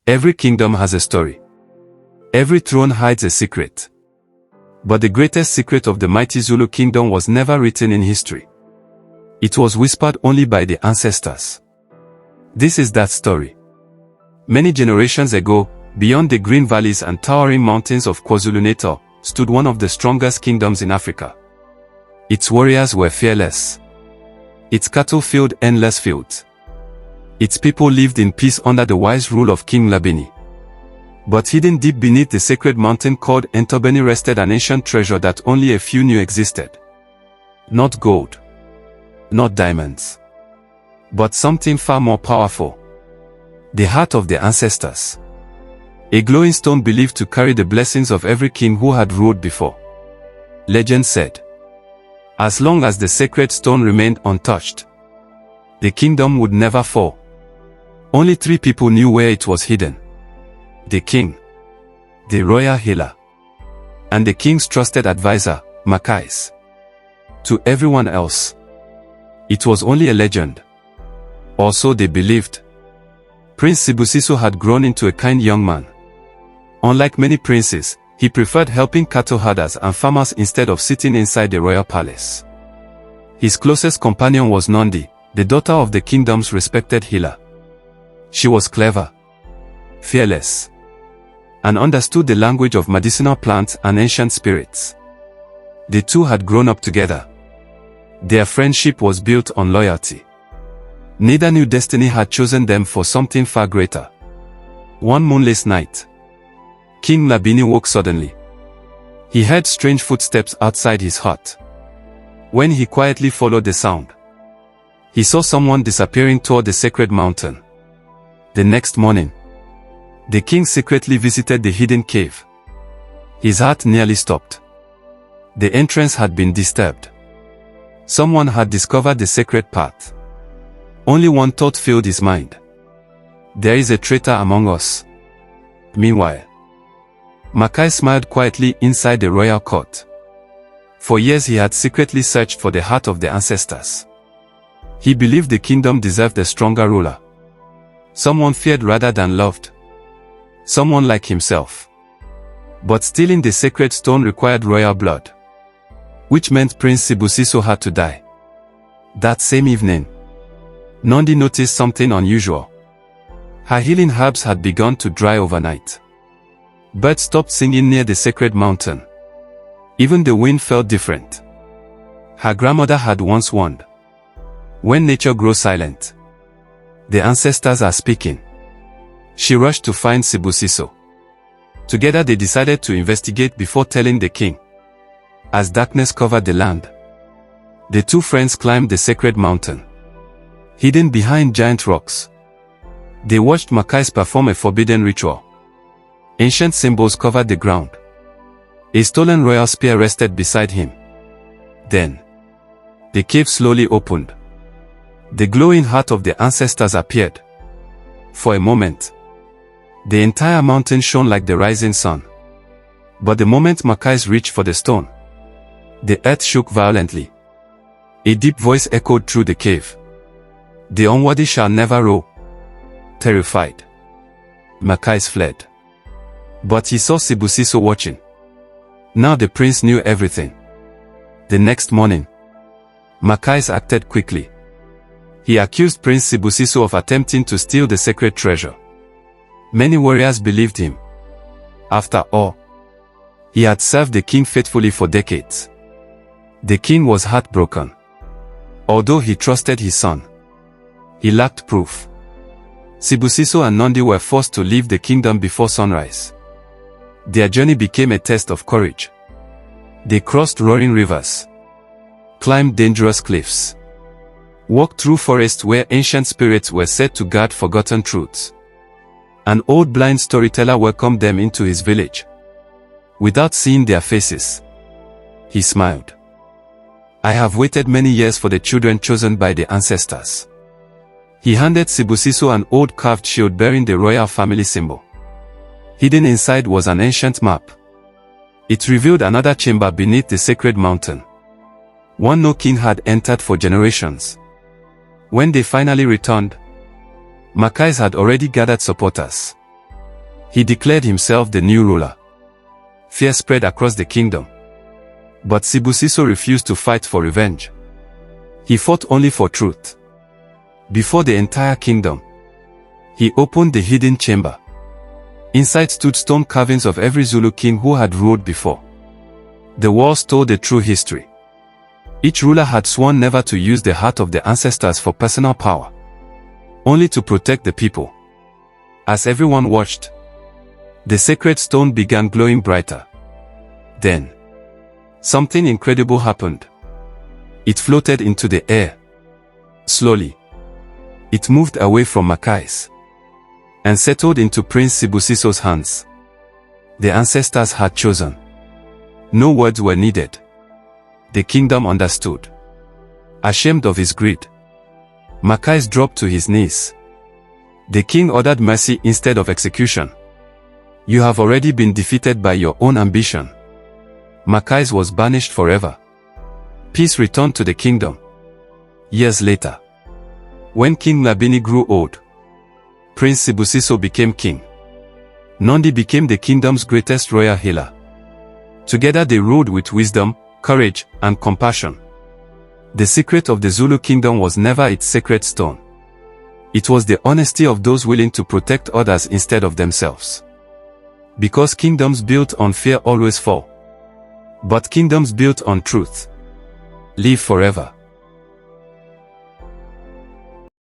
Every kingdom has a story. Every throne hides a secret. But the greatest secret of the mighty Zulu kingdom was never written in history. It was whispered only by the ancestors. This is that story. Many generations ago, beyond the green valleys and towering mountains of KwaZulu-Natal, stood one of the strongest kingdoms in Africa. Its warriors were fearless. Its cattle filled endless fields. Its people lived in peace under the wise rule of King Mhlabeni. But hidden deep beneath the sacred mountain called eNtabeni rested an ancient treasure that only a few knew existed. Not gold. Not diamonds. But something far more powerful. The heart of the ancestors. A glowing stone believed to carry the blessings of every king who had ruled before. Legend said, as long as the sacred stone remained untouched, the kingdom would never fall. Only 3 people knew where it was hidden. The king, the royal healer, and the king's trusted advisor, Mkhize. To everyone else, it was only a legend. Or so they believed. Prince Sibusiso had grown into a kind young man. Unlike many princes, he preferred helping cattle herders and farmers instead of sitting inside the royal palace. His closest companion was Nandi, the daughter of the kingdom's respected healer. She was clever, fearless, and understood the language of medicinal plants and ancient spirits. The two had grown up together. Their friendship was built on loyalty. Neither knew destiny had chosen them for something far greater. One moonless night, King Mhlabeni woke suddenly. He heard strange footsteps outside his hut. When he quietly followed the sound, he saw someone disappearing toward the sacred mountain. The next morning, the king secretly visited the hidden cave. His heart nearly stopped. The entrance had been disturbed. Someone had discovered the sacred path. Only one thought filled his mind. There is a traitor among us. Meanwhile, Mkhize smiled quietly inside the royal court. For years he had secretly searched for the heart of the ancestors. He believed the kingdom deserved a stronger ruler. Someone feared rather than loved. Someone like himself. But stealing the sacred stone required royal blood, which meant Prince Sibusiso had to die. That same evening, Nandi noticed something unusual. Her healing herbs had begun to dry overnight. Birds stopped singing near the sacred mountain. Even the wind felt different. Her grandmother had once warned, when nature grows silent, the ancestors are speaking. She rushed to find Sibusiso. Together they decided to investigate before telling the king. As darkness covered the land, the two friends climbed the sacred mountain. Hidden behind giant rocks, they watched Mkhize perform a forbidden ritual. Ancient symbols covered the ground. A stolen royal spear rested beside him. Then, the cave slowly opened. The glowing heart of the ancestors appeared. For a moment, the entire mountain shone like the rising sun. But the moment Mkhize reached for the stone, the earth shook violently. A deep voice echoed through the cave. The unworthy shall never row. Terrified, Mkhize fled. But he saw Sibusiso watching. Now the prince knew everything. The next morning, Mkhize acted quickly. He accused Prince Sibusiso of attempting to steal the sacred treasure. Many warriors believed him. After all, he had served the king faithfully for decades. The king was heartbroken. Although he trusted his son, he lacked proof. Sibusiso and Nandi were forced to leave the kingdom before sunrise. Their journey became a test of courage. They crossed roaring rivers, climbed dangerous cliffs, walked through forests where ancient spirits were said to guard forgotten truths. An old blind storyteller welcomed them into his village. Without seeing their faces, he smiled. I have waited many years for the children chosen by the ancestors. He handed Sibusiso an old carved shield bearing the royal family symbol. Hidden inside was an ancient map. It revealed another chamber beneath the sacred mountain, one no king had entered for generations. When they finally returned, Mkhize had already gathered supporters. He declared himself the new ruler. Fear spread across the kingdom. But Sibusiso refused to fight for revenge. He fought only for truth. Before the entire kingdom, he opened the hidden chamber. Inside stood stone carvings of every Zulu king who had ruled before. The walls told the true history. Each ruler had sworn never to use the heart of the ancestors for personal power, only to protect the people. As everyone watched, the sacred stone began glowing brighter. Then, something incredible happened. It floated into the air. Slowly, it moved away from Mkhize and settled into Prince Sibusiso's hands. The ancestors had chosen. No words were needed. The kingdom understood. Ashamed of his greed, Mkhize dropped to his knees. The king ordered mercy instead of execution. You have already been defeated by your own ambition. Mkhize was banished forever. Peace returned to the kingdom. Years later, when King Mhlabeni grew old, Prince Sibusiso became king. Nandi became the kingdom's greatest royal healer. Together they ruled with wisdom, courage, and compassion. The secret of the Zulu kingdom was never its sacred stone. It was the honesty of those willing to protect others instead of themselves. Because kingdoms built on fear always fall. But kingdoms built on truth live forever.